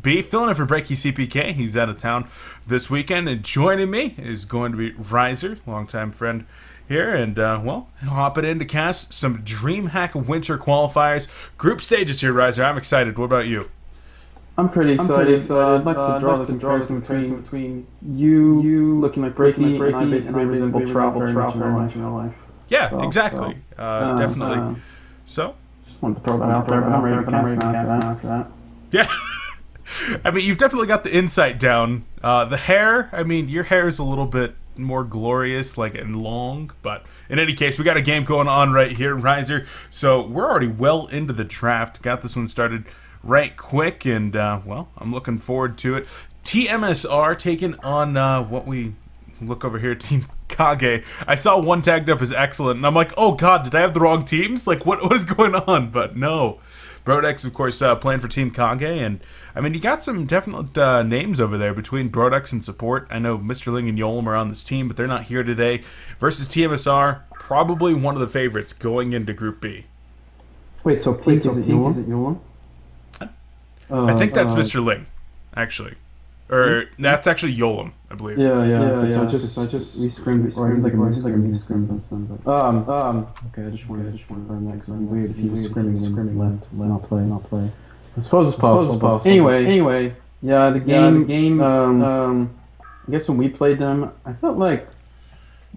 B, filling in for Breaky CPK. He's out of town this weekend, and joining me is going to be Riser, longtime friend here, and well, hopping in to cast some DreamHack Winter Qualifiers Group Stages here, Riser. I'm excited. What about you? I'm pretty excited. I'd like to draw the comparison between you looking like Breaky and I basically resemble Trout very much in real life. Yeah, so, exactly. Definitely. So? Just wanted to throw that out there, but I'm ready to cast after that. Yeah. I mean, you've definitely got the insight down. The hair, I mean, your hair is a little bit more glorious, like, and long, but in any case, we got a game going on right here, Riser. So we're already well into the draft. Got this one started right quick, and well, I'm looking forward to it. tmsR taking on what we look over here, Team Kage. I saw one tagged up as excellent, and I'm like, oh god, did I have the wrong teams? Like, what is going on? But no. Brodex, of course, playing for Team Kage, and I mean, you got some definite names over there between Brodex and support. I know Mr. Ling and Yolam are on this team, but they're not here today. Versus TMSR, probably one of the favorites going into Group B. Wait, so Pink is it Yolam? I think that's Mr. Ling, actually. Or that's actually Yolam, I believe. Yeah. I just re-scrimmed, or like a re-scrimmed or something. Okay, I just wanted to confirm that because it'd be weird if he was scrimming left. I'll play. I suppose it's possible. Anyway, yeah, the game. I guess when we played them, I felt like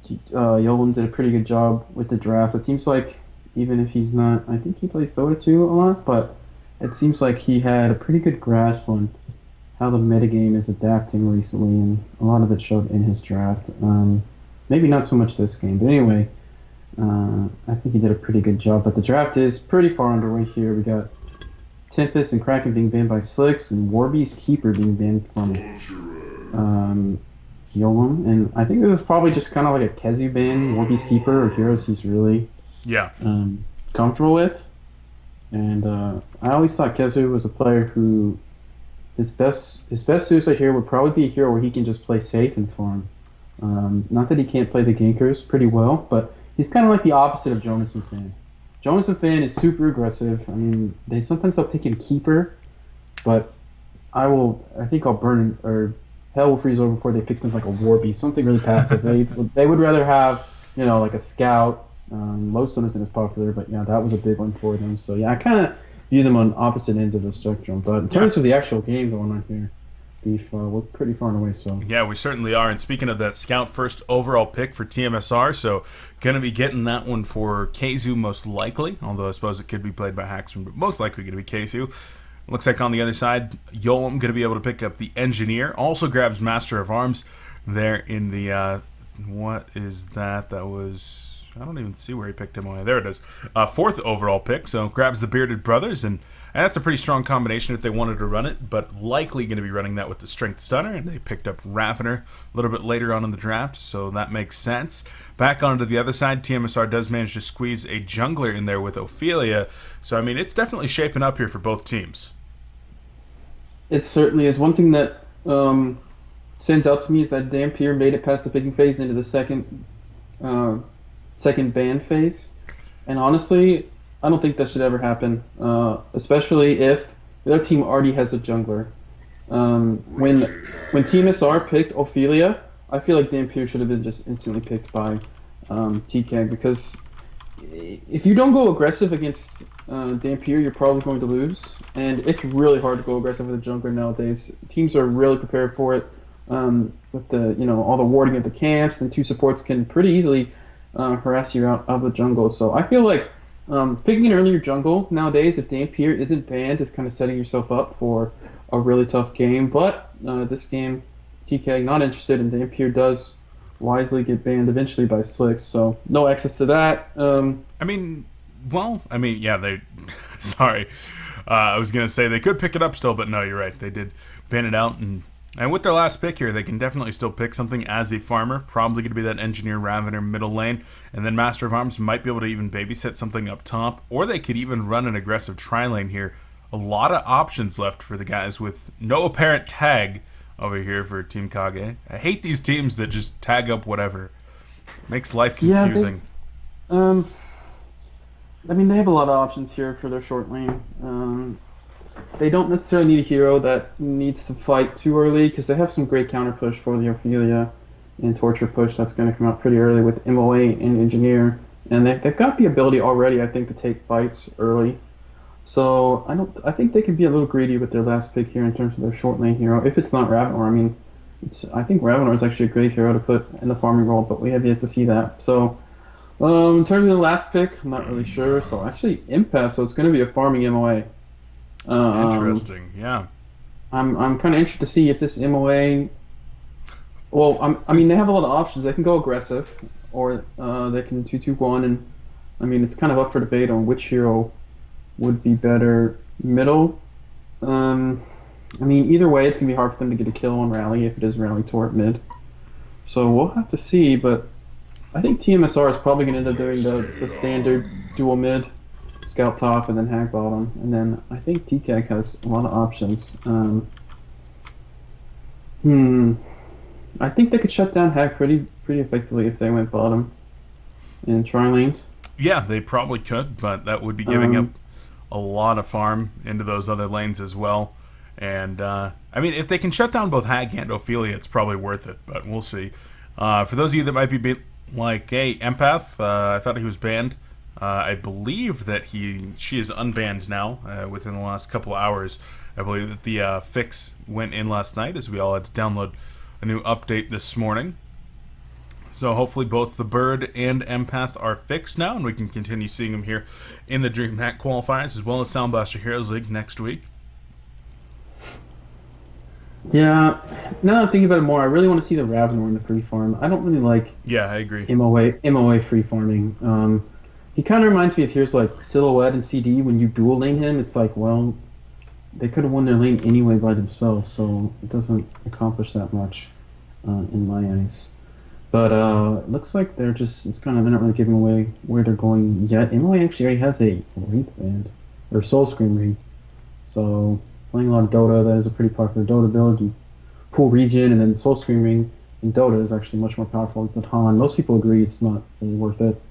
Yolam did a pretty good job with the draft. It seems like even if he's not, I think he plays Dota 2 a lot, but it seems like he had a pretty good grasp on how the metagame is adapting recently, and a lot of it showed in his draft. Maybe not so much this game, but anyway, I think he did a pretty good job. But the draft is pretty far underway here. We got Tempest and Kraken being banned by Slicks, and Warbeast Keeper being banned from Yolam. And I think this is probably just kind of like a Kezu ban. Warbeast Keeper or heroes he's really comfortable with. And I always thought Kezu was a player who his best suicide here would probably be a hero where he can just play safe and farm. Not that he can't play the gankers pretty well, but he's kind of like the opposite of Jonas and Fan. Jonas and Fan is super aggressive. I mean, sometimes they'll pick him keeper, but I think I'll burn or hell will freeze over before they pick something like a Warbeast, something really passive. They would rather have like a scout. Lodestone isn't as popular, but yeah, that was a big one for them. So yeah, I kind of view them on opposite ends of the spectrum. But in terms of the actual game going on here, we're pretty far away. So yeah, we certainly are. And speaking of that, scout first overall pick for TMSR, so gonna be getting that one for Kezu most likely. Although I suppose it could be played by Haxman, but most likely gonna be Kezu. Looks like on the other side, Yolam gonna be able to pick up the Engineer. Also grabs Master of Arms there in the what is that? That was. I don't even see where he picked him. Oh, there it is. Fourth overall pick, so grabs the Bearded Brothers, and that's a pretty strong combination if they wanted to run it, but likely going to be running that with the Strength Stunner, and they picked up Ravener a little bit later on in the draft, so that makes sense. Back onto the other side, TMSR does manage to squeeze a jungler in there with Ophelia, so I mean, it's definitely shaping up here for both teams. It certainly is. One thing that stands out to me is that Dampier made it past the picking phase into the second ban phase, and honestly, I don't think that should ever happen, especially if the other team already has a jungler. When Team SR picked Ophelia, I feel like Dampier should have been just instantly picked by TKAG, because if you don't go aggressive against Dampier, you're probably going to lose, and it's really hard to go aggressive with a jungler nowadays. Teams are really prepared for it, with the all the warding of the camps, and two supports can pretty easily harass you out of the jungle. So I feel like picking an earlier jungle nowadays, if Dampier isn't banned, is kind of setting yourself up for a really tough game. But this game, TKAG not interested, and Dampier does wisely get banned eventually by Slicks. So no access to that. Yeah, they. Sorry, I was gonna say they could pick it up still, but no, you're right. They did ban it out, and with their last pick here, they can definitely still pick something as a farmer. Probably going to be that Engineer Ravener middle lane. And then Master of Arms might be able to even babysit something up top. Or they could even run an aggressive tri-lane here. A lot of options left for the guys with no apparent tag over here for Team Kage. I hate these teams that just tag up whatever. Makes life confusing. Yeah, they have a lot of options here for their short lane. they don't necessarily need a hero that needs to fight too early because they have some great counter push for the Ophelia and Torture push that's going to come out pretty early with MOA and Engineer. And they've got the ability already, I think, to take fights early. So I think they could be a little greedy with their last pick here in terms of their short lane hero. If it's not Ravenor, I mean, I think Ravenor is actually a great hero to put in the farming role, but we have yet to see that. So in terms of the last pick, I'm not really sure. So actually, Impasse, so it's going to be a farming MOA. Interesting, yeah. I'm kind of interested to see if this MOA. Well, I mean, they have a lot of options. They can go aggressive, or they can 2-2-1, and I mean, it's kind of up for debate on which hero would be better. Middle. I mean, either way, it's gonna be hard for them to get a kill on Rally if it is Rally Tort mid. So we'll have to see, but I think tmsR is probably gonna end up doing the standard dual mid, Scout top, and then Hack bottom, and then I think TKAG has a lot of options. I think they could shut down Hack pretty effectively if they went bottom and try lanes. Yeah, they probably could, but that would be giving up a lot of farm into those other lanes as well. And I mean, if they can shut down both Hag and Ophelia, it's probably worth it, but we'll see. For those of you that might be like, hey, Empath, I thought he was banned. I believe that she is unbanned now within the last couple hours. I believe that the fix went in last night as we all had to download a new update this morning. So hopefully both the Bird and Empath are fixed now, and we can continue seeing them here in the DreamHack Qualifiers as well as Soundblaster Heroes League next week. Yeah, now that I'm thinking about it more, I really want to see the Ravenor in the free farm. I don't really like I agree. MOA free farming. He kind of reminds me of here's like Silhouette and CD. When you dual lane him, it's like, well, they could have won their lane anyway by themselves, so it doesn't accomplish that much in my eyes. But it looks like they're not really giving away where they're going yet. MOA actually already has a Wraith band, or Soul Scream ring. So playing a lot of Dota, that is a pretty popular Dota build. You pull regen, and then Soul Scream ring in Dota is actually much more powerful than Han. Most people agree it's not really worth it.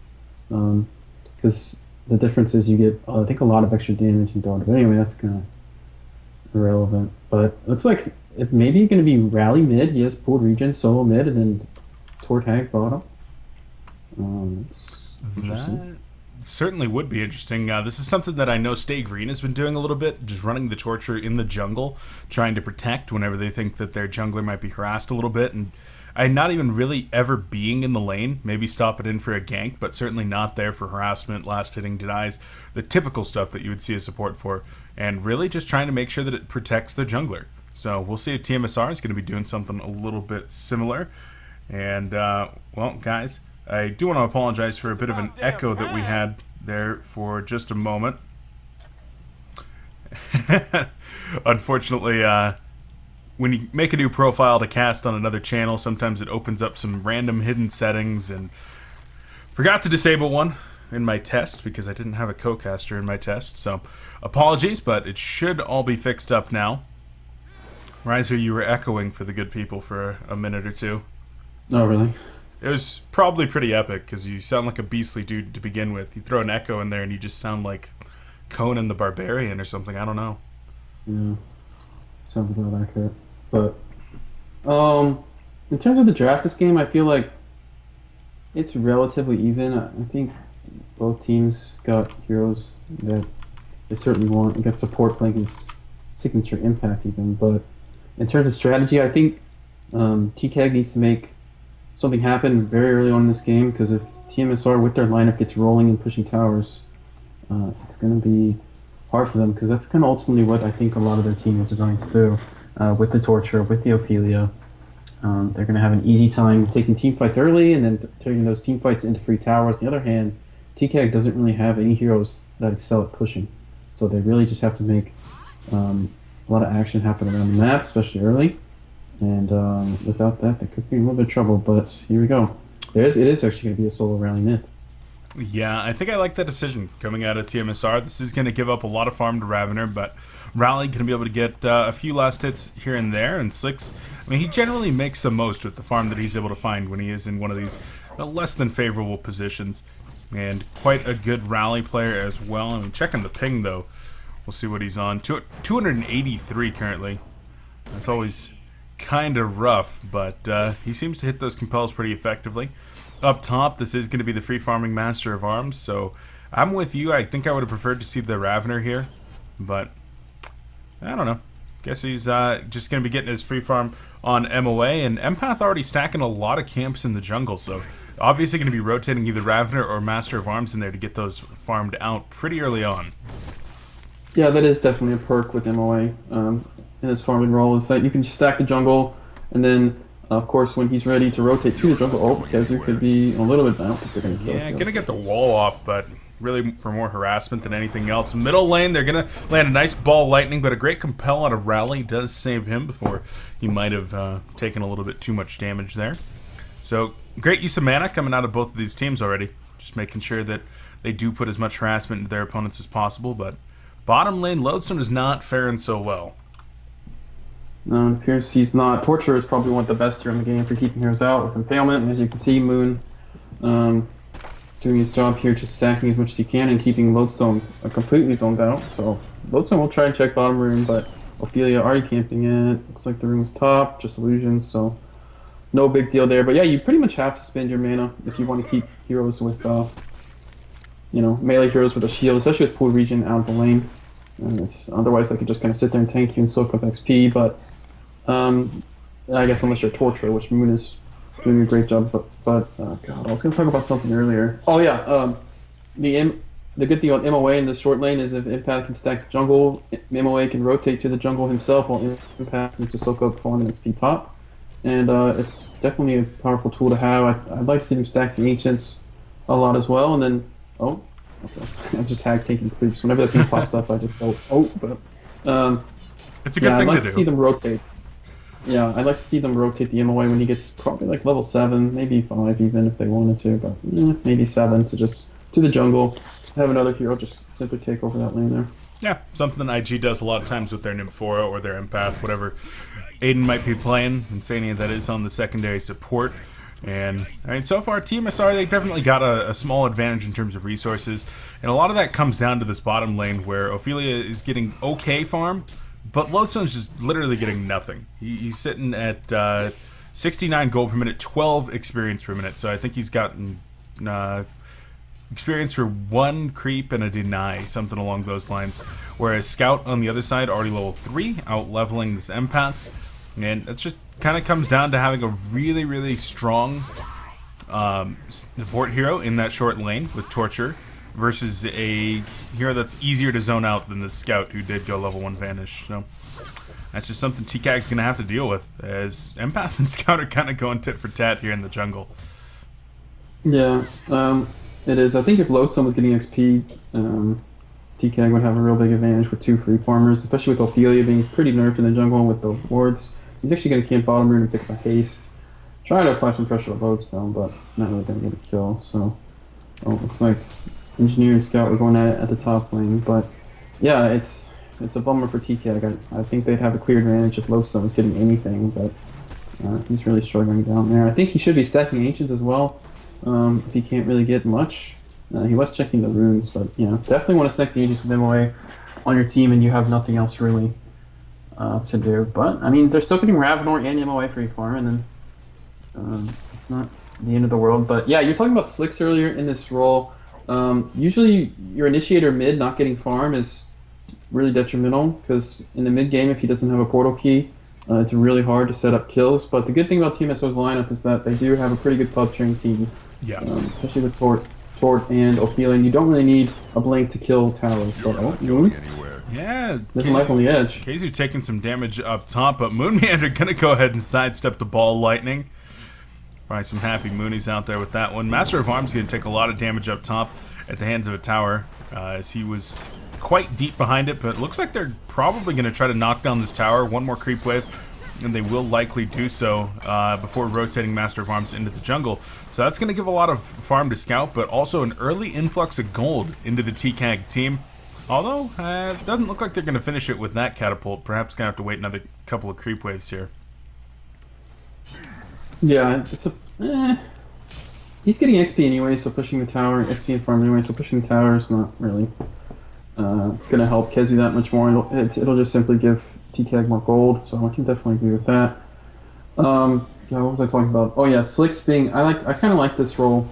Because the difference is you get, I think, a lot of extra damage in Dota. But anyway, that's kind of irrelevant. But it looks like it may be going to be Rally mid. He has pulled regen, solo mid, and then Tort Hag bottom. That certainly would be interesting. This is something that I know Stay Green has been doing a little bit, just running the Torture in the jungle, trying to protect whenever they think that their jungler might be harassed a little bit, and not even really ever being in the lane, maybe stop it in for a gank, but certainly not there for harassment, last hitting denies, the typical stuff that you would see a support for, and really just trying to make sure that it protects the jungler. So we'll see if tmsR is going to be doing something a little bit similar. And, well, guys, I do want to apologize for a bit of an echo that we had there for just a moment. Unfortunately, when you make a new profile to cast on another channel, sometimes it opens up some random hidden settings, and forgot to disable one in my test because I didn't have a co-caster in my test. So apologies, but it should all be fixed up now. Riser, you were echoing for the good people for a minute or two. Oh, really? It was probably pretty epic because you sound like a beastly dude to begin with. You throw an echo in there and you just sound like Conan the Barbarian or something. I don't know. Yeah, sounds about accurate. But in terms of the draft this game, I feel like it's relatively even. I think both teams got heroes that they certainly want. Got support playing his signature impact even. But in terms of strategy, I think TKAG needs to make something happen very early on in this game, because if tmsR with their lineup gets rolling and pushing towers, it's going to be hard for them, because that's kind of ultimately what I think a lot of their team is designed to do. With the Torture, with the Ophelia, they're going to have an easy time taking team fights early and then turning those team fights into free towers. On the other hand, TKAG doesn't really have any heroes that excel at pushing, so they really just have to make a lot of action happen around the map, especially early. And without that, they could be in a little bit of trouble. But here we go. It is actually going to be a solo rally mid. Yeah, I think I like that decision coming out of tmsR. This is going to give up a lot of farm to Ravenor, but Rally going to be able to get a few last hits here and there. And Slicks, I mean, he generally makes the most with the farm that he's able to find when he is in one of these less than favorable positions. And quite a good Rally player as well. I mean, checking the ping, though. We'll see what he's on. 283 currently. That's always kind of rough, but he seems to hit those compels pretty effectively. Up top, this is going to be the free farming Master of Arms, so I'm with you. I think I would have preferred to see the Ravener here, but I don't know. Guess he's just going to be getting his free farm on MOA, and Empath already stacking a lot of camps in the jungle, so obviously going to be rotating either Ravener or Master of Arms in there to get those farmed out pretty early on. Yeah, that is definitely a perk with MOA in his farming role, is that you can stack the jungle, and then, of course, when he's ready to rotate to the jungle, Kezu could be a little bit down if they're going to kill. Yeah, going to get the wall off, but really for more harassment than anything else. Middle lane, they're going to land a nice ball lightning, but a great compel out of Rally does save him before he might have taken a little bit too much damage there. So, great use of mana coming out of both of these teams already. Just making sure that they do put as much harassment into their opponents as possible, but bottom lane, Lodestone is not faring so well. No, it appears he's not. Torture is probably one of the best here in the game for keeping heroes out with Impalement, and as you can see, Moon doing his job here, just stacking as much as he can and keeping Lodestone completely zoned out. So Lodestone will try and check bottom room, but Ophelia already camping it. Looks like the room's top, just illusions, so no big deal there. But yeah, you pretty much have to spend your mana if you want to keep heroes with, melee heroes with a shield, especially with pool region out of the lane. And otherwise, they could just kind of sit there and tank you and soak up XP. But I guess unless you're a Torturer, which Moon is doing a great job. But God, I was going to talk about something earlier. Oh yeah, the good thing on MOA in the short lane is if Impact can stack the jungle, MOA can rotate to the jungle himself while Impact can just soak up falling in XP pop. And it's definitely a powerful tool to have. I'd like to see him stack the Ancients a lot as well. And then, okay. I just hack taking creeps. Whenever that thing pops up, I just go, but it's a good thing I'd like to do. See them rotate. Yeah, I'd like to see them rotate the MOA when he gets probably like level 7, maybe 5 even if they wanted to, but maybe 7 to just to the jungle, have another hero just simply take over that lane there. Yeah, something IG does a lot of times with their Nymphora or their Empath, whatever Aiden might be playing. Insania that is on the secondary support. And I mean, so far, tmsR, they definitely got a small advantage in terms of resources. And a lot of that comes down to this bottom lane where Ophelia is getting okay farm, but Lodestone's just literally getting nothing. He's sitting at 69 gold per minute, 12 experience per minute. So I think he's gotten experience for 1 creep and a deny, something along those lines. Whereas Scout on the other side, already level 3, out leveling this Empath. And that's just kind of comes down to having a really, really strong support hero in that short lane with Torture versus a hero that's easier to zone out than the Scout who did go level 1 Vanish. So that's just something TKAG is going to have to deal with, as Empath and Scout are kind of going tit for tat here in the jungle. Yeah, it is. I think if Lodestone was getting XP, TKAG would have a real big advantage with 2 free farmers, especially with Ophelia being pretty nerfed in the jungle with the wards. He's actually going to camp bottom room and pick up a haste. Try to apply some pressure to Lodestone, but not really going to get a kill. So, it looks like Engineer and Scout were going at it at the top lane. But yeah, it's a bummer for TKAG. I think they'd have a clear advantage if Lodestone was getting anything, but he's really struggling down there. I think he should be stacking Ancients as well if he can't really get much. He was checking the runes, but definitely want to stack the Ancients with MOA on your team and you have nothing else really to do. But I mean, they're still getting Ravenor and MOA free farm, and then it's not the end of the world. But yeah, you're talking about Slicks earlier in this role. Usually your initiator mid not getting farm is really detrimental, because in the mid game, if he doesn't have a portal key, it's really hard to set up kills. But the good thing about tmsR's lineup is that they do have a pretty good pub cheering team, especially with Tort and Ophelia. And you don't really need a blink to kill towers. But yeah, there's life on the edge. Kazu taking some damage up top, but Moonmeander gonna go ahead and sidestep the ball lightning. Probably some happy Moonies out there with that one. Master of Arms gonna take a lot of damage up top at the hands of a tower, as he was quite deep behind it, but it looks like they're probably gonna try to knock down this tower. 1 more creep wave, and they will likely do so before rotating Master of Arms into the jungle. So that's gonna give a lot of farm to Scout, but also an early influx of gold into the TKAG team. Although, it doesn't look like they're going to finish it with that catapult. Perhaps going to have to wait another couple of creep waves here. Yeah, he's getting XP anyway, so pushing the tower, XP and farm anyway, so pushing the tower is not really gonna help Kezu that much more. It'll just simply give TKAG more gold, so I can definitely agree with that. Yeah, what was I talking about? Oh yeah, Slick's being I kind of like this role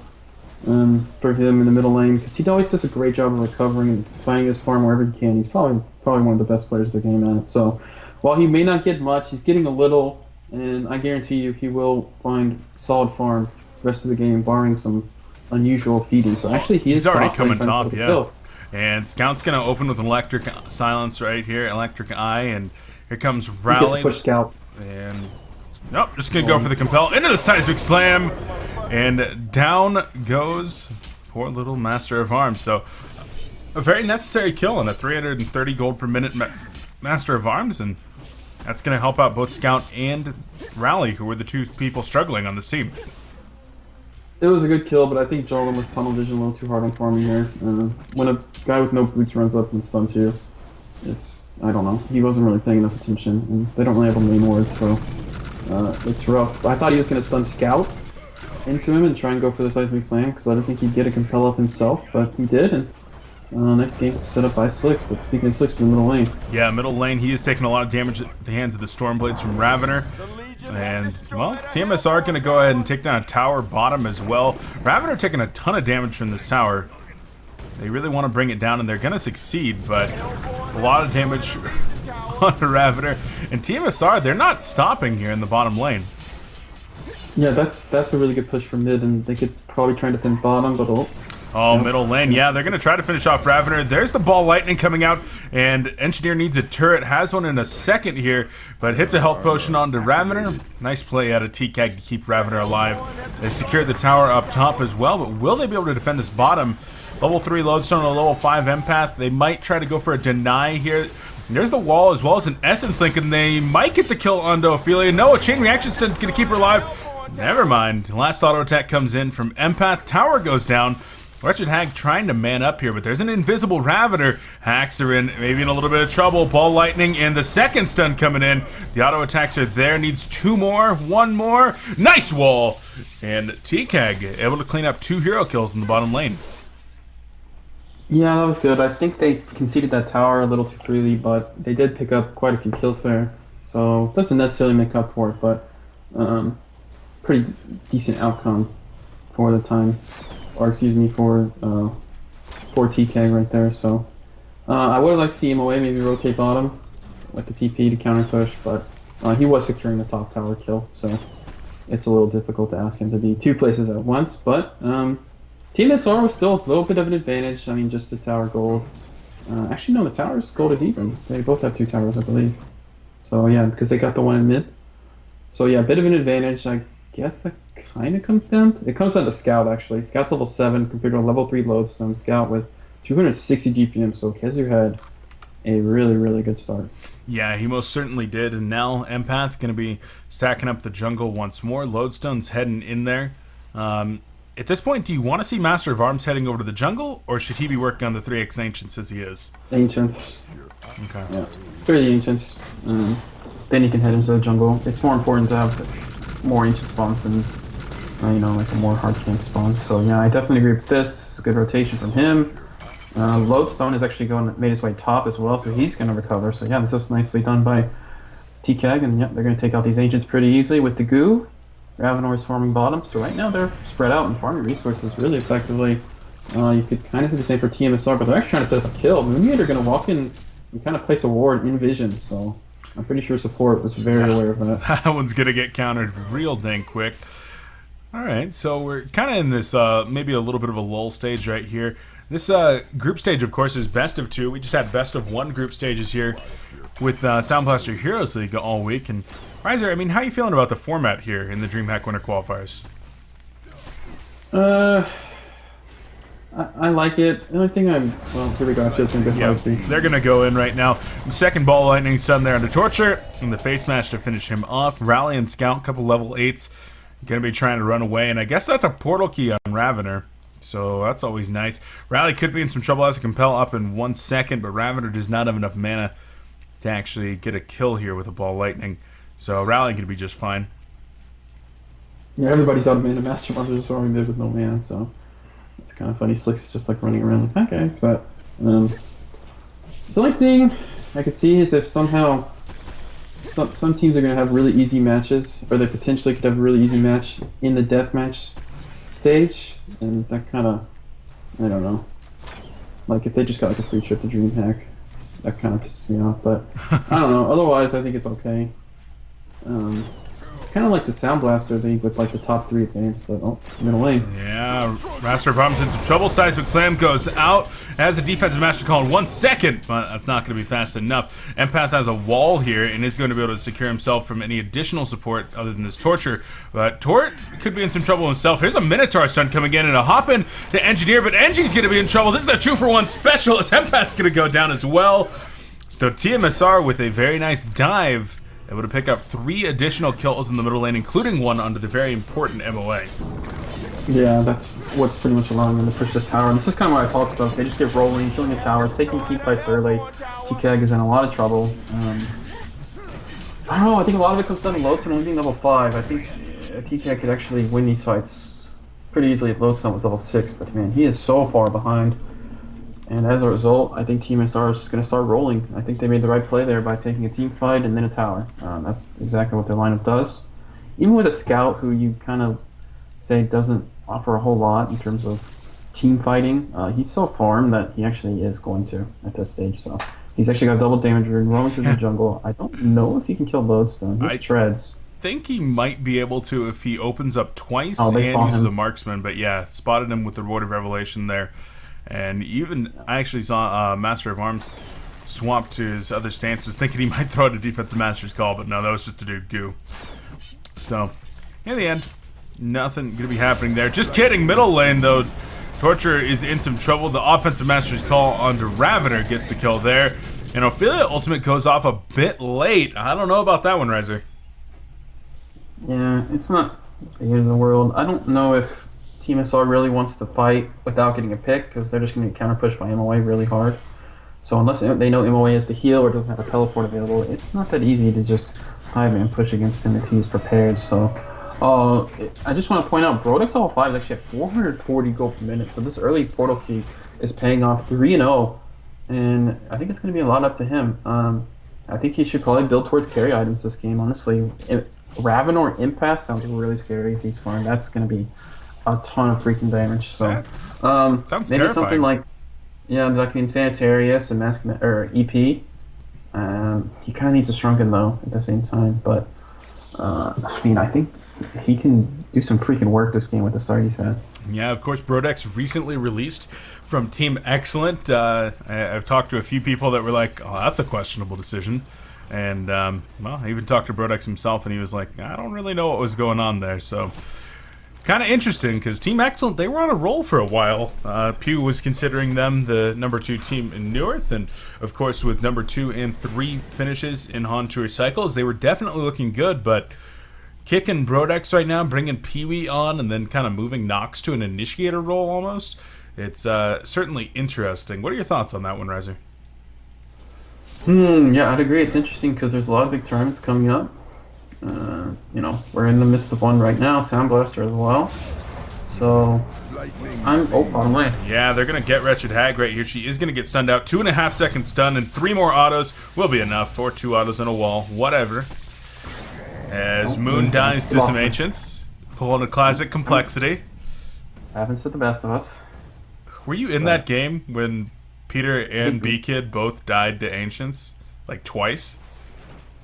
for him in the middle lane because he always does a great job of recovering and finding his farm wherever he can. He's probably one of the best players of the game at it. So while he may not get much, he's getting a little, and I guarantee you he will find solid farm the rest of the game, barring some unusual feeding. So actually, he's already coming top, yeah. And Scout's gonna open with an electric silence right here, electric eye, and here comes Rally. Push Scout. And nope, just gonna go for the compel into the seismic slam, and down goes poor little Master of Arms. So a very necessary kill on a 330 gold per minute Master of Arms, and that's gonna help out both Scout and Rally, who were the two people struggling on this team. It was a good kill, but I think Jarlin was tunnel vision a little too hard on farming here. When a guy with no boots runs up and stuns you, I don't know. He wasn't really paying enough attention, and they don't really have a main ward, so it's rough. I thought he was going to stun Scout into him and try and go for the seismic slam, because I didn't think he'd get a compel up himself, but he did, and next game set up by Slicks. But speaking of Slicks, in the middle lane. Yeah, middle lane, he is taking a lot of damage at the hands of the Stormblades from Ravener. And, well, tmsR going to go ahead and take down a tower bottom as well. Ravener taking a ton of damage from this tower. They really want to bring it down, and they're going to succeed, but a lot of damage on the Ravener. And tmsR, they're not stopping here in the bottom lane. Yeah, that's a really good push for mid, and they could probably try to defend bottom, but oh, middle lane. Yeah, they're going to try to finish off Ravener. There's the ball lightning coming out, and Engineer needs a turret. Has one in a second here, but hits a health potion onto Ravener. Nice play out of TKAG to keep Ravener alive. They secured the tower up top as well, but will they be able to defend this bottom? Level 3 Lodestone and a level 5 Empath. They might try to go for a deny here. There's the wall as well as an Essence Link, and they might get the kill onto Ophelia. No, a chain reaction's going to keep her alive. Never mind. Last auto attack comes in from Empath. Tower goes down. Wretched Hag trying to man up here, but there's an invisible Ravener. Hacks are in, maybe in a little bit of trouble. Ball lightning and the second stun coming in. The auto attacks are there. Needs two more, one more. Nice wall. And TKAG able to clean up 2 hero kills in the bottom lane. Yeah, that was good. I think they conceded that tower a little too freely, but they did pick up quite a few kills there. So it doesn't necessarily make up for it, but pretty decent outcome for the time. Or excuse me, for TKAG right there. So I would have liked to see him away, maybe rotate bottom with the TP to counter push, but he was securing the top tower kill, so it's a little difficult to ask him to be 2 places at once. But tmsR was still a little bit of an advantage. I mean, just the tower gold. Actually, no, the tower's gold is even. They both have 2 towers, I believe. So yeah, because they got the one in mid. So yeah, a bit of an advantage. I guess that kind of comes down to Scout, actually. Scout's level 7 compared to a level 3 Lodestone. Scout with 260 GPM, so Kezu had a really, really good start. Yeah, he most certainly did, and now Empath going to be stacking up the jungle once more. Lodestone's heading in there. At this point, do you want to see Master of Arms heading over to the jungle, or should he be working on the 3x Ancients as he is? Ancients. Okay. Yeah, 3 Ancients. Then you can head into the jungle. It's more important to have more ancient spawns than like a more hard camp spawns. So yeah, I definitely agree with this. Good rotation from him. Lodestone is actually made his way top as well, so he's going to recover. So yeah, this is nicely done by TKAG, and yeah, they're going to take out these ancients pretty easily with the goo. Ravenor is farming bottom, so right now they're spread out and farming resources really effectively. You could kind of do the same for tmsR, but they're actually trying to set up a kill. Moonmeat are going to walk in and kind of place a ward in vision, so I'm pretty sure support was very aware of that. That one's going to get countered real dang quick. Alright, so we're kind of in this maybe a little bit of a lull stage right here. This group stage, of course, is best of 2. We just had best of 1 group stages here with Sound Blaster Heroes League all week. And Riser, I mean, how are you feeling about the format here in the DreamHack Winter Qualifiers? I like it. The only thing here we go. They're going to go in right now. Second ball lightning stun there on the Torture, and the face smash to finish him off. Rally and Scout, couple level 8s. Going to be trying to run away, and I guess that's a portal key on Ravener, so that's always nice. Rally could be in some trouble as a compel up in 1 second, but Ravener does not have enough mana to actually get a kill here with a ball lightning, so Rally could be just fine. Yeah, everybody's out of mana. Master Monsters is farming mid with no mana, so it's kind of funny. Slick's just like running around like, hi guys, but The only thing I could see is if somehow some teams are going to have really easy matches, or they potentially could have a really easy match in the deathmatch stage, and that kind of, I don't know. Like if they just got like a free trip to DreamHack, that kind of pisses me off. But I don't know. Otherwise, I think it's okay. Kind of like the Sound Blaster League with like the top 3 advanced, but oh, middle lane. Yeah, Master of Arms into trouble. Seismic Slam goes out. Has a defensive master call in 1 second, but that's not going to be fast enough. Empath has a wall here and is going to be able to secure himself from any additional support other than this Torture. But Tort could be in some trouble himself. Here's a Minotaur stun coming in and a hop in to Engineer, but Engi's going to be in trouble. This is a 2-for-1 special as Empath's going to go down as well. So tmsR with a very nice dive, able to pick up 3 additional kills in the middle lane, including 1 under the very important MOA. Yeah, that's what's pretty much allowing them to push this tower. And this is kind of what I talked about. They just get rolling, killing the towers, taking team fights early. TKAG is in a lot of trouble. I don't know, I think a lot of it comes down to Lodestone only being level 5. I think TKAG could actually win these fights pretty easily if Lodestone was level 6, but man, he is so far behind. And as a result, I think tmsR is just going to start rolling. I think they made the right play there by taking a team fight and then a tower. That's exactly what their lineup does. Even with a scout who you kind of say doesn't offer a whole lot in terms of team fighting, he's so farmed that he actually is going to at this stage. So he's actually got double damage rune, roaming through the jungle. I don't know if he can kill Lodestone. He treads. I think he might be able to if he opens up twice and uses a marksman. But yeah, spotted him with the Ward of Revelation there. And even, I actually saw Master of Arms swap to his other stance, was thinking he might throw out a defensive Master's Call, but no, that was just to do goo. So, in the end, nothing going to be happening there. Just kidding, middle lane though, Torture is in some trouble. The offensive Master's Call onto Ravener gets the kill there. And Ophelia Ultimate goes off a bit late. I don't know about that one, Riser. Yeah, it's not the end of the world. I don't know if tmsR really wants to fight without getting a pick, because they're just going to get counter pushed by MOA really hard. So unless they know MOA is to heal or doesn't have a teleport available, it's not that easy to just hive and push against him if he's prepared. So I just want to point out, Brodex level 5 is actually at 440 gold per minute. So this early portal key is paying off 3-0, and I think it's going to be a lot up to him. I think he should probably build towards carry items this game, honestly. Ravener Empath sounds really scary if he's farmed. That's going to be a ton of freaking damage. So sounds maybe terrifying. something like, yeah, like the Insanitarius and Mask or EP. He kind of needs a Shrunken though at the same time, but I mean, I think he can do some freaking work this game with the start he's had. Yeah, of course, Brodex recently released from Team Excellent. I've talked to a few people that were like, oh, that's a questionable decision. And, well, I even talked to Brodex himself, and he was like, I don't really know what was going on there. So, kind of interesting, because Team Excellent, they were on a roll for a while. Pew was considering them the number 2 team in North, and of course with number 2 and 3 finishes in Han Tour Cycles, they were definitely looking good, but kicking Brodex right now, bringing Pee-wee on, and then kind of moving Nox to an initiator role almost, it's certainly interesting. What are your thoughts on that one, Riser? Yeah, I'd agree. It's interesting because there's a lot of big tournaments coming up. You know, we're in the midst of one right now, Sound Blaster as well. So, bottom lane. Yeah, they're going to get Wretched Hag right here. She is going to get stunned out. 2.5 second stun and 3 more autos will be enough for 2 autos and a wall. Whatever. As Moon dies to some Ancients. Pulling a classic Complexity. Happens to the best of us. Were you in that game when Peter and B-Kid both died to Ancients? Like twice?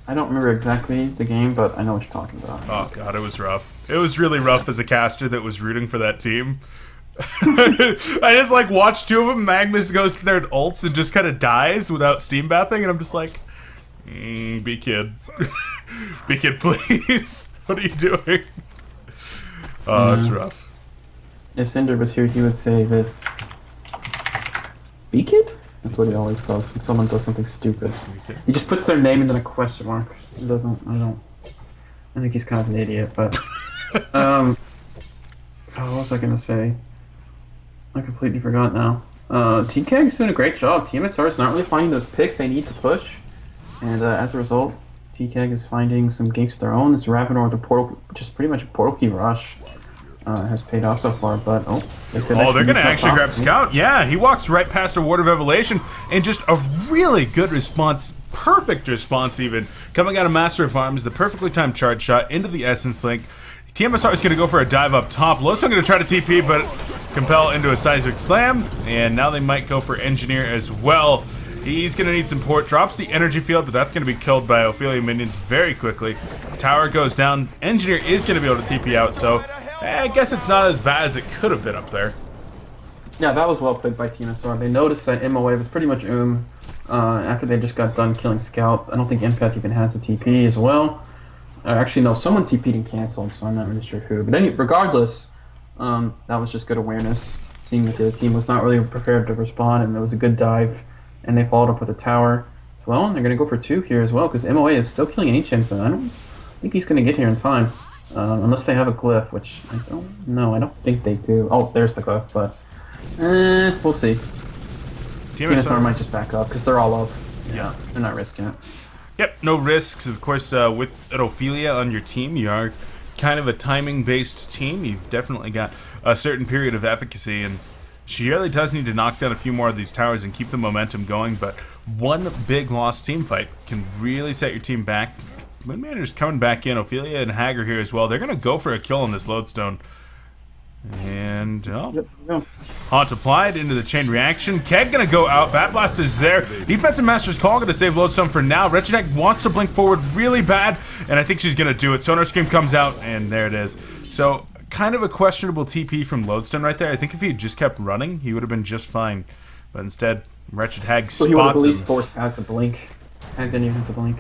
I don't remember exactly the game, but I know what you're talking about. Oh god, it was rough. It was really rough as a caster that was rooting for that team. I just like watched 2 of them. Magnus goes to their ults and just kind of dies without steam bathing, and I'm just like, B-Kid. B-Kid, please. What are you doing? Oh, it's rough. If Cinder was here, he would say this. B-Kid? That's what he always does when someone does something stupid. He just puts their name and then a question mark. He doesn't, I think he's kind of an idiot, but... what was I gonna say? I completely forgot now. TKAG's doing a great job. tmsR is not really finding those picks they need to push. And as a result, TKAG is finding some ganks of their own. It's Ravenor with a portal, just pretty much a portal key rush. has paid off so far. But they're going to actually grab Scout. Yeah, he walks right past a Ward of Evolution, and just a really good response, perfect response even, coming out of Master of Arms, the perfectly timed charge shot into the Essence Link. tmsR is going to go for a dive up top. Lodestone going to try to TP, but Compel into a Seismic Slam, and now they might go for Engineer as well. He's going to need some support. Drops the energy field, but that's going to be killed by Ophelia minions very quickly. Tower goes down. Engineer is going to be able to TP out, so I guess it's not as bad as it could have been up there. Yeah, that was well played by tmsR. They noticed that MOA was pretty much after they just got done killing Scout. I don't think Empath even has a TP as well. Actually, no, someone TP'd and canceled, so I'm not really sure who. But regardless, that was just good awareness, seeing that the team was not really prepared to respond, and it was a good dive. And they followed up with a tower as well, and they're going to go for 2 here as well, because MOA is still killing HM, so I don't think he's going to get here in time. Unless they have a glyph, which I don't know. I don't think they do. Oh, there's the glyph, but we'll see. tmsR might just back up, because they're all up. Yeah, they're not risking it. Yep, no risks. Of course, with an Ophelia on your team, you are kind of a timing-based team. You've definitely got a certain period of efficacy, and she really does need to knock down a few more of these towers and keep the momentum going, but one big lost team fight can really set your team back. Windmanner's coming back in. Ophelia and Hag are here as well. They're going to go for a kill on this Lodestone. And, Haunt applied into the chain reaction. Keg going to go out. Bat Blast is there. Defensive Master's Call going to save Lodestone for now. Wretched Hag wants to blink forward really bad, and I think she's going to do it. Sonar Scream comes out, and there it is. So, kind of a questionable TP from Lodestone right there. I think if he had just kept running, he would have been just fine. But instead, Wretched Hag spots him. Force has to blink. Hag didn't even have to blink.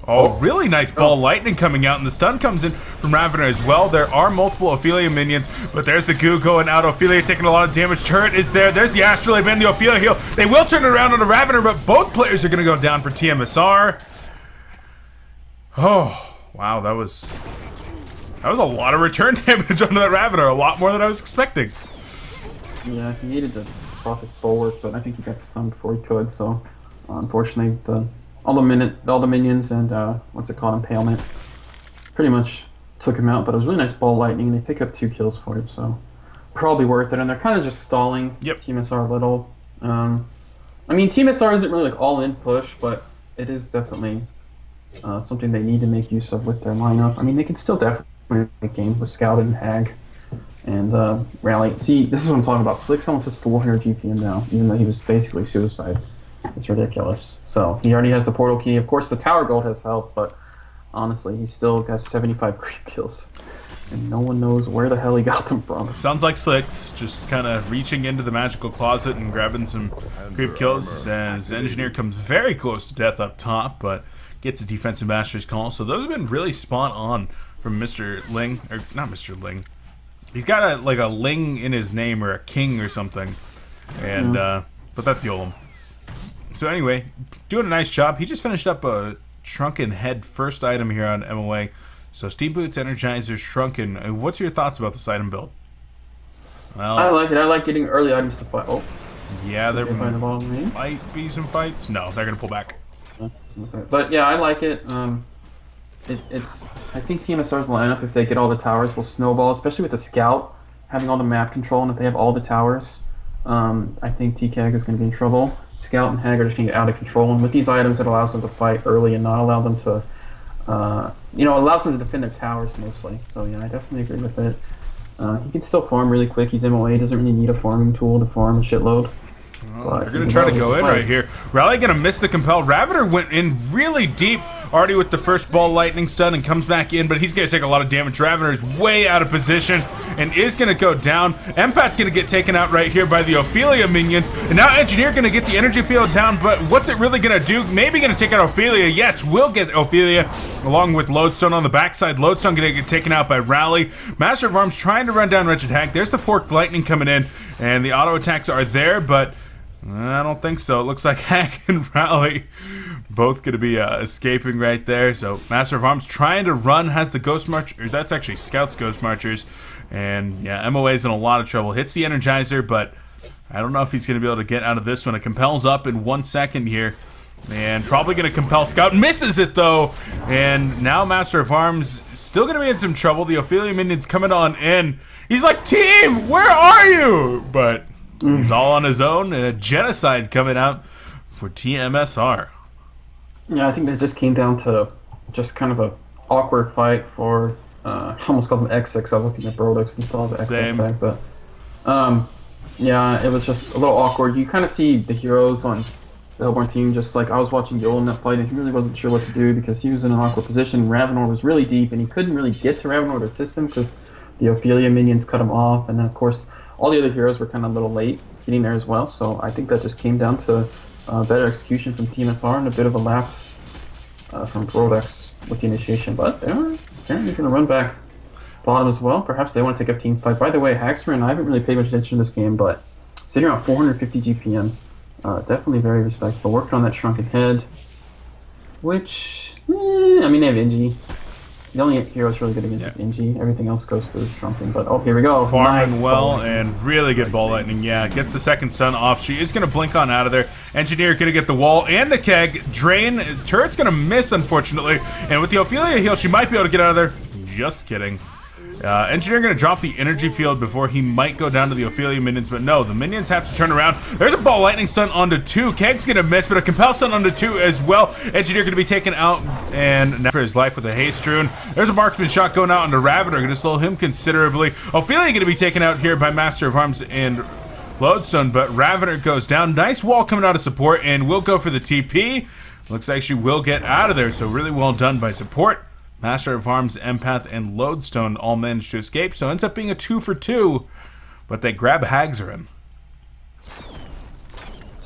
Oh, really nice ball lightning coming out, and the stun comes in from Ravener as well. There are multiple Ophelia minions, but there's the goo going out. Ophelia taking a lot of damage. Turret is there. There's the Astrolabe and the Ophelia heal. They will turn it around on the Ravener, but both players are going to go down for tmsR. Oh, wow, that was a lot of return damage onto that Ravener. A lot more than I was expecting. Yeah, he needed to spot his bulwark, but I think he got stunned before he could, so unfortunately all the minions and impalement pretty much took him out. But it was really nice ball lightning, and they pick up 2 kills for it, so probably worth it. And they're kind of just stalling tmsR a little. I mean, tmsR isn't really like all in push, but it is definitely something they need to make use of with their lineup. I mean, they can still definitely make games with Scout and Hag and Rally. See, this is what I'm talking about. Slicks almost has 400 GPM now, even though he was basically suicide. It's ridiculous. So he already has the portal key. Of course, the tower gold has helped, but honestly, he still got 75 creep kills, and no one knows where the hell he got them from. Sounds like Slicks just kind of reaching into the magical closet and grabbing some creep kills as Engineer comes very close to death up top, but gets a defensive master's call. So those have been really spot on from Mr. Ling, or not Mr. Ling. He's got like a Ling in his name, or a king or something, and but that's Yolem. So anyway, doing a nice job. He just finished up a Shrunken Head first item here on MOA. So Steam Boots, Energizer, Shrunken. What's your thoughts about this item build? Well, I like it. I like getting early items to fight. Oh. Yeah, there might be some fights. No, they're going to pull back. But yeah, I like it. I think tmsR's lineup, if they get all the towers, will snowball, especially with the Scout having all the map control, and if they have all the towers, I think TKAG is going to be in trouble. Scout and Hag are just going to get out of control, and with these items, it allows them to fight early and not allow them to, allows them to defend their towers mostly. So yeah, I definitely agree with it. He can still farm really quick. He's MOA, doesn't really need a farming tool to farm a shitload. Well, they're going to try to go in right here. Rally going to miss the compel. Ravener went in really deep already with the first ball lightning stun and comes back in, but he's going to take a lot of damage. Ravener is way out of position and is going to go down. Empath going to get taken out right here by the Ophelia minions, and now Engineer going to get the energy field down, but what's it really going to do? Maybe going to take out Ophelia. Yes, we'll get Ophelia along with Lodestone on the backside. Lodestone going to get taken out by Rally. Master of Arms trying to run down Wretched Hag. There's the forked lightning coming in, and the auto attacks are there, but I don't think so. It looks like Hag and Rally both going to be escaping right there. So Master of Arms trying to run, has the Ghost Marcher. That's actually Scout's Ghost Marchers. And yeah, MOA's in a lot of trouble. Hits the Energizer, but I don't know if he's going to be able to get out of this one. It compels up in 1 second here. And probably going to compel Scout. Misses it, though. And now Master of Arms still going to be in some trouble. The Ophelia minion's coming on in. He's like, team, where are you? But he's all on his own. And a genocide coming out for tmsR. Yeah, I think that just came down to just kind of a awkward fight for, I almost called him X6. I was looking at Brodix and saw his X6 back, but yeah, it was just a little awkward. You kind of see the heroes on the Hellborn team, just like I was watching Yoel in that fight, and he really wasn't sure what to do because he was in an awkward position. Ravenor was really deep, and he couldn't really get to Ravenor to assist him because the Ophelia minions cut him off, and then of course all the other heroes were kind of a little late getting there as well. So I think that just came down to better execution from tmsR and a bit of a lapse from Brodix with the initiation, but they're apparently going to run back bottom as well. Perhaps they want to take up team fight. By the way, Haxmer and I haven't really paid much attention to this game, but sitting around 450 GPM, definitely very respectful. Working on that shrunken head, which, I mean, they have Inji. The only hero that's really good against is Inji. Everything else goes to shrunken, but oh, here we go. Farming nice. well and really good ball lightning. Yeah, gets the second stun off. She is going to blink on out of there. Engineer going to get the wall and the keg. Drain. Turret's going to miss, unfortunately. And with the Ophelia heal, she might be able to get out of there. Just kidding. Engineer going to drop the energy field before he might go down to the Ophelia minions, but no, the minions have to turn around. There's a ball lightning stun onto 2. Keg's going to miss, but a compel stun onto 2 as well. Engineer going to be taken out and now for his life with a haste rune. There's a marksman shot going out onto Ravenor, going to slow him considerably. Ophelia going to be taken out here by Master of Arms and Lodestone, but Ravenor goes down. Nice wall coming out of support, and we'll go for the TP. Looks like she will get out of there, so really well done by support. Master of Arms, Empath, and Lodestone all managed to escape, so it ends up being a 2 for 2, but they grab Hagzarin.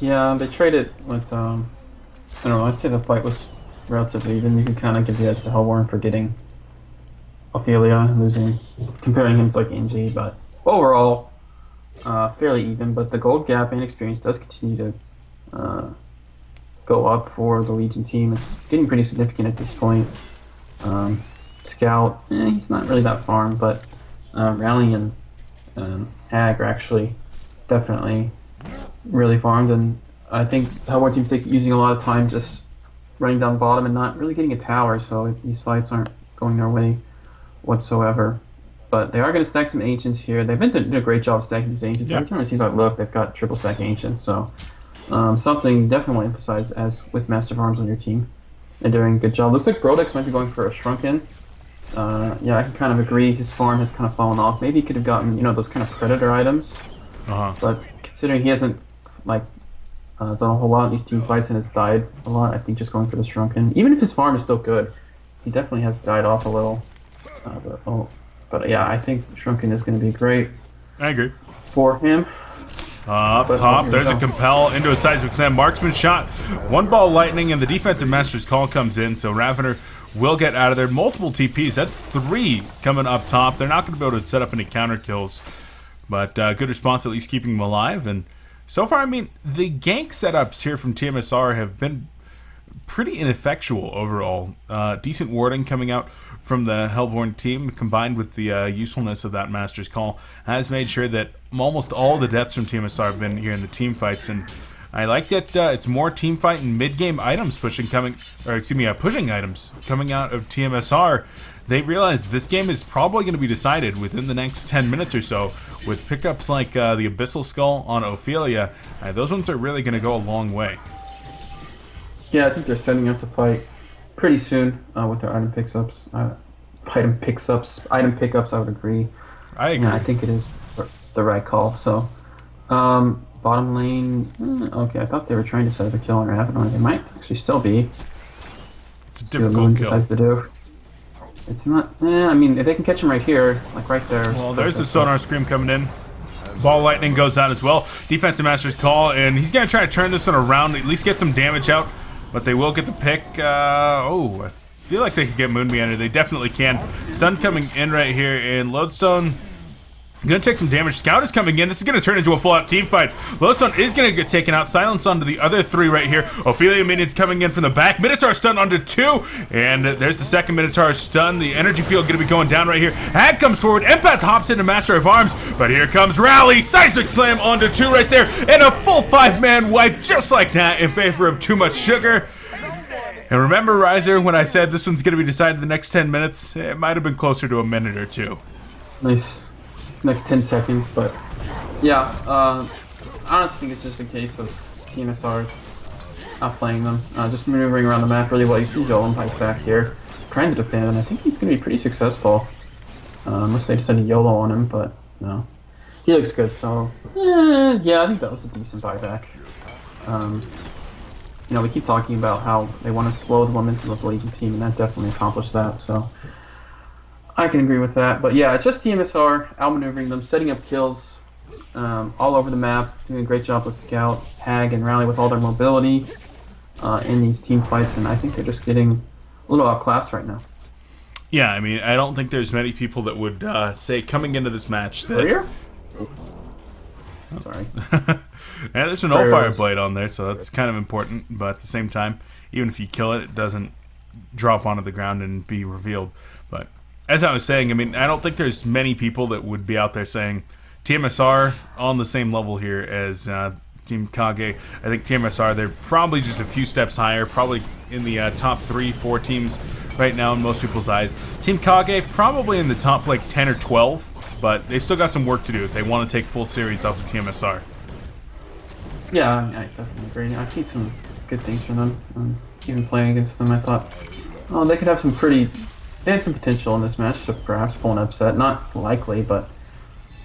Yeah, they traded with, I don't know, I'd say the fight was relatively even. You can kind of give the edge to Hellborn for getting Ophelia, losing, comparing him to like Inji, but overall, fairly even, but the gold gap and experience does continue to go up for the Legion team. It's getting pretty significant at this point. Scout, he's not really that farm, but Rally and Hag are actually definitely really farmed, and I think Hellborn team's using a lot of time just running down the bottom and not really getting a tower, so these fights aren't going their way whatsoever. But they are going to stack some Ancients here. They've been doing a great job stacking these Ancients. Every time I see that look, they've got triple stack Ancients, so something definitely emphasized as with Master of Arms on your team. They're doing a good job. Looks like Brodix might be going for a Shrunken. Yeah, I can kind of agree. His farm has kind of fallen off. Maybe he could have gotten, those kind of Predator items. But considering he hasn't, done a whole lot in these team fights and has died a lot, I think just going for the Shrunken. Even if his farm is still good, he definitely has died off a little. But yeah, I think Shrunken is going to be great. I agree. For him. Up top, there's a compel into a seismic slam. Marksman shot. One ball lightning, and the defensive master's call comes in, so Ravenor will get out of there. Multiple TPs. That's 3 coming up top. They're not going to be able to set up any counter kills, but good response, at least keeping them alive. And so far, I mean, the gank setups here from tmsR have been pretty ineffectual overall. Decent warding coming out from the Hellborn team, combined with the usefulness of that Master's Call, has made sure that almost all the deaths from tmsR have been here in the team fights. And I like that it's more team fight and mid-game items pushing items coming out of tmsR. They realize this game is probably going to be decided within the next 10 minutes or so, with pickups like the Abyssal Skull on Ophelia. Those ones are really going to go a long way. Yeah, I think they're setting up to fight pretty soon with their item pickups. Item pickups, I would agree. I agree. Yeah, I think it is the right call. So, bottom lane. Okay, I thought they were trying to set up a kill on Ravenor. They might actually still be. It's a difficult kill. To do. It's not. I mean, if they can catch him right here, like right there. Well, there's the sonar scream coming in. Ball lightning goes out as well. Defensive master's call, and he's gonna try to turn this one around, at least get some damage out. But they will get the pick. I feel like they could get Moonbeater. They definitely can. Stun coming in right here, and Lodestone Gonna take some damage. Scout is coming in. This is gonna turn into a full-out team fight. Lowstone is gonna get taken out. Silence onto the other 3 right here. Ophelia minions coming in from the back. Minotaur stun onto 2. And there's the second Minotaur stun. The energy field gonna be going down right here. Hag comes forward. Empath hops into Master of Arms. But here comes Rally. Seismic Slam onto 2 right there. And a full 5-man wipe just like that in favor of Too Much Sugar. And remember, Riser, when I said this one's gonna be decided in the next 10 minutes? It might have been closer to a minute or 2. Nice. Next 10 seconds, but yeah, I honestly think it's just a case of tmsR not playing them, just maneuvering around the map really well. You see Yolan Pike back here trying to defend, and I think he's going to be pretty successful, unless they decide to YOLO on him, but no. He looks good, so yeah, I think that was a decent buyback. You know, we keep talking about how they want to slow the momentum of the Legion team, and that definitely accomplished that, so I can agree with that. But yeah, it's just tmsR outmaneuvering them, setting up kills all over the map, doing a great job with Scout, Hag, and Rally with all their mobility in these team fights, and I think they're just getting a little outclassed right now. Yeah, I mean, I don't think there's many people that would say coming into this match that... Clear? Oh, sorry. Yeah, there's an Fire Blade on there, so that's kind of important, but at the same time, even if you kill it, it doesn't drop onto the ground and be revealed. But as I was saying, I mean, I don't think there's many people that would be out there saying tmsR on the same level here as Team Kage. I think tmsR, they're probably just a few steps higher, probably in the top 3-4 teams right now in most people's eyes. Team Kage, probably in the top like 10 or 12, but they still got some work to do if they want to take full series off of tmsR. Yeah, I definitely agree. I've seen some good things from them. Even playing against them, I thought, oh, they could have some pretty... They had some potential in this match to perhaps pull an upset. Not likely, but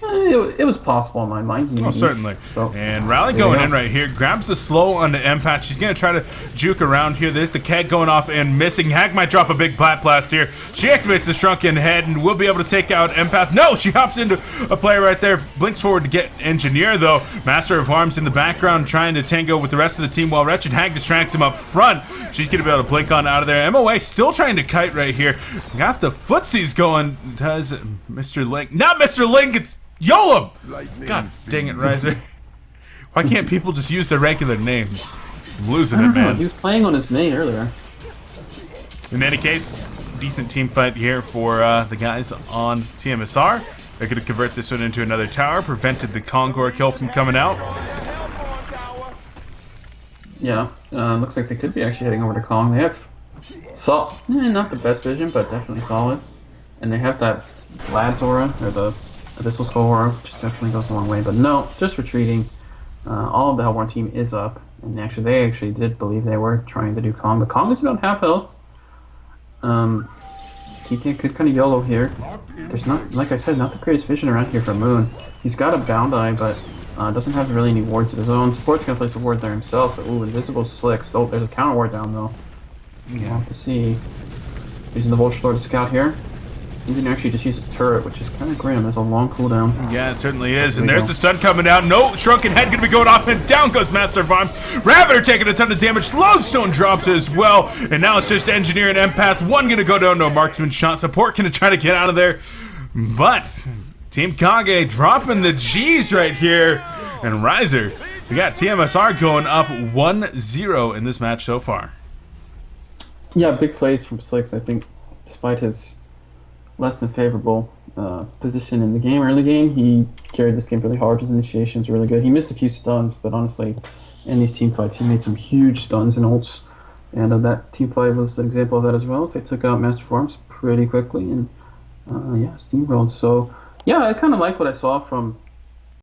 it was possible in my mind. Oh, certainly. So, and Rally going in right here. Grabs the slow on the Empath. She's going to try to juke around here. There's the keg going off and missing. Hag might drop a big Plat Blast here. She activates the Shrunken Head and will be able to take out Empath. No, she hops into a player right there. Blinks forward to get Engineer, though. Master of Arms in the background trying to tango with the rest of the team while Wretched Hag distracts him up front. She's going to be able to blink on out of there. MOA still trying to kite right here. Got the footsies going. Does Mr. Link. Not Mr. Link, it's Yolam! God dang it, Riser. Why can't people just use their regular names? I'm losing it, man. He was playing on his main earlier. In any case, decent team fight here for the guys on tmsR. They're going to convert this one into another tower, prevented the Kongor kill from coming out. Yeah, looks like they could be actually heading over to Kong. They have not the best vision, but definitely solid. And they have that Lad's aura, or the Abyssal Skull aura, which definitely goes a long way. But no, just retreating. All of the Hellborn team is up, and they actually did believe they were trying to do Kong. But Kong is about half health. TK could kind of YOLO here. There's not, like I said, not the greatest vision around here for Moon. He's got a Bound Eye, but doesn't have really any wards of his own. Support's gonna place a ward there himself. So, ooh, Invisible Slicks. Oh, there's a counter ward down though. We'll have to see. Using the Vulture Lord to scout here. He can actually just use his turret, which is kind of grim. There's a long cooldown. Yeah, it certainly is. And there's the stun coming out. No, Shrunken Head gonna be going off, and down goes Master of Arms. Raviter taking a ton of damage. Lodestone drops as well. And now it's just Engineer and Empath. One gonna go down to a marksman shot. Support gonna try to get out of there. But Team Kage dropping the G's right here. And Riser, we got tmsR going up 1-0 in this match so far. Yeah, big plays from Slicks, I think, despite his less than favorable position in the game. Early game, he carried this game really hard. His initiations were really good. He missed a few stuns, but honestly, in these team fights, he made some huge stuns and ults. And that team fight was an example of that as well. They took out Master of Arms pretty quickly and, yeah, steamrolled. So, yeah, I kind of like what I saw from